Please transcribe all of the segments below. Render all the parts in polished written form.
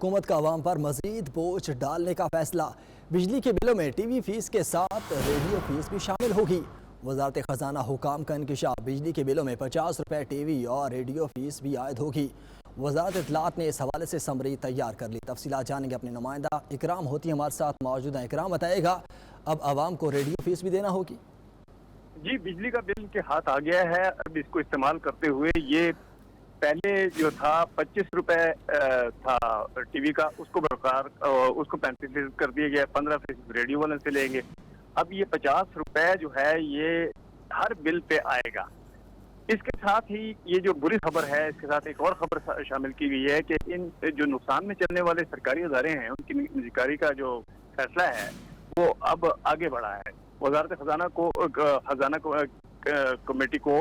حکومت کا عوام پر مزید بوجھ ڈالنے کا فیصلہ۔ بجلی کے بلوں میں ٹی وی فیس کے ساتھ ریڈیو فیس بھی شامل ہوگی۔ وزارت خزانہ حکام کا انکشاف، بجلی کے بلوں میں 50 روپے ٹی وی اور ریڈیو فیس بھی عائد ہوگی۔ وزارت اطلاعات نے اس حوالے سے سمری تیار کر لی۔ تفصیلات جانیں گے اپنے نمائندہ اکرام ہوتی ہمارے ساتھ موجود ہیں۔ اکرام بتائے گا اب عوام کو ریڈیو فیس بھی دینا ہوگی؟ جی، بجلی کا بل کے ہاتھ آ گیا ہے۔ اب اس کو استعمال کرتے ہوئے یہ پہلے جو تھا 25 روپے تھا ٹی وی کا، اس کو برقرار اس کو 35% کر دیا گیا، 15% ریڈیو والے سے لیں گے۔ اب یہ 50 روپے جو ہے یہ ہر بل پہ آئے گا۔ اس کے ساتھ ہی یہ جو بری خبر ہے، اس کے ساتھ ایک اور خبر شامل کی گئی ہے کہ ان جو نقصان میں چلنے والے سرکاری ادارے ہیں ان کی نجکاری کا جو فیصلہ ہے وہ اب آگے بڑھا ہے۔ وزارت خزانہ کمیٹی کو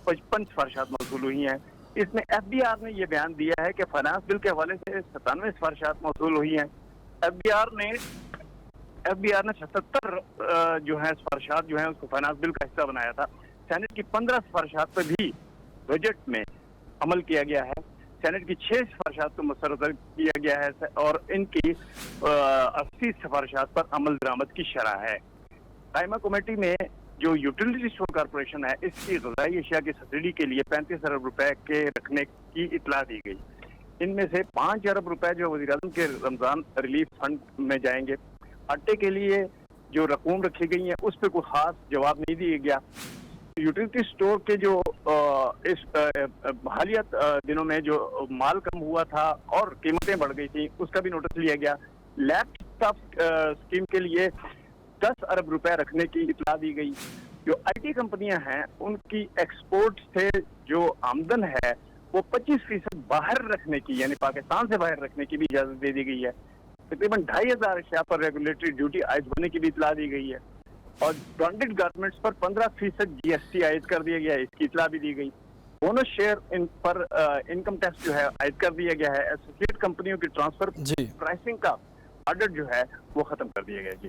55 سفارشات موصول ہوئی ہیں۔ اس میں ایف بی آر نے یہ بیان دیا ہے کہ فائنانس بل کے حوالے سے 97 سفارشات موصول ہوئی ہیں۔ ایف بی آر نے 77 جو ہیں سفارشات جو ہیں اس کو فائنانس بل کا حصہ بنایا تھا۔ سینٹ کی 15 سفارشات پر بھی بجٹ میں عمل کیا گیا ہے۔ سینٹ کی 6 سفارشات کو مسترد کیا گیا ہے اور ان کی 80 سفارشات پر عمل درآمد کی شرح ہے۔ قائمہ کمیٹی میں جو یوٹیلیٹی اسٹور کارپوریشن ہے اس کی غذائی اشیاء کی سبسڈی کے لیے 35 ارب روپے کے رکھنے کی اطلاع دی گئی۔ ان میں سے 5 ارب روپے جو وزیر اعظم کے رمضان ریلیف فنڈ میں جائیں گے۔ آٹے کے لیے جو رقوم رکھی گئی ہیں اس پہ کوئی خاص جواب نہیں دیا گیا۔ یوٹیلیٹی اسٹور کے جو اس حالیہ دنوں میں جو مال کم ہوا تھا اور قیمتیں بڑھ گئی تھیں اس کا بھی نوٹس لیا گیا۔ لیپ ٹاپ اسکیم کے لیے 10 ارب روپے رکھنے کی اطلاع دی گئی۔ جو آئی ٹی کمپنیاں ہیں ان کی ایکسپورٹ سے جو آمدن ہے وہ 25% باہر رکھنے کی یعنی پاکستان سے باہر رکھنے کی بھی اجازت دے دی گئی ہے۔ تقریباً 2500 اشیاء پر ریگولیٹری ڈیوٹی عائد ہونے کی بھی اطلاع دی گئی ہے اور برانڈڈ گارمنٹس پر 15% جی ایس ٹی عائد کر دیا گیا ہے، اس کی اطلاع بھی دی گئی۔ بونس شیئر ان پر انکم ٹیکس جو ہے عائد کر دیا گیا ہے۔ ایسوسیٹ کمپنیوں کی ٹرانسفر پرائسنگ کا آرڈر جو ہے وہ ختم کر دیا گیا۔ جی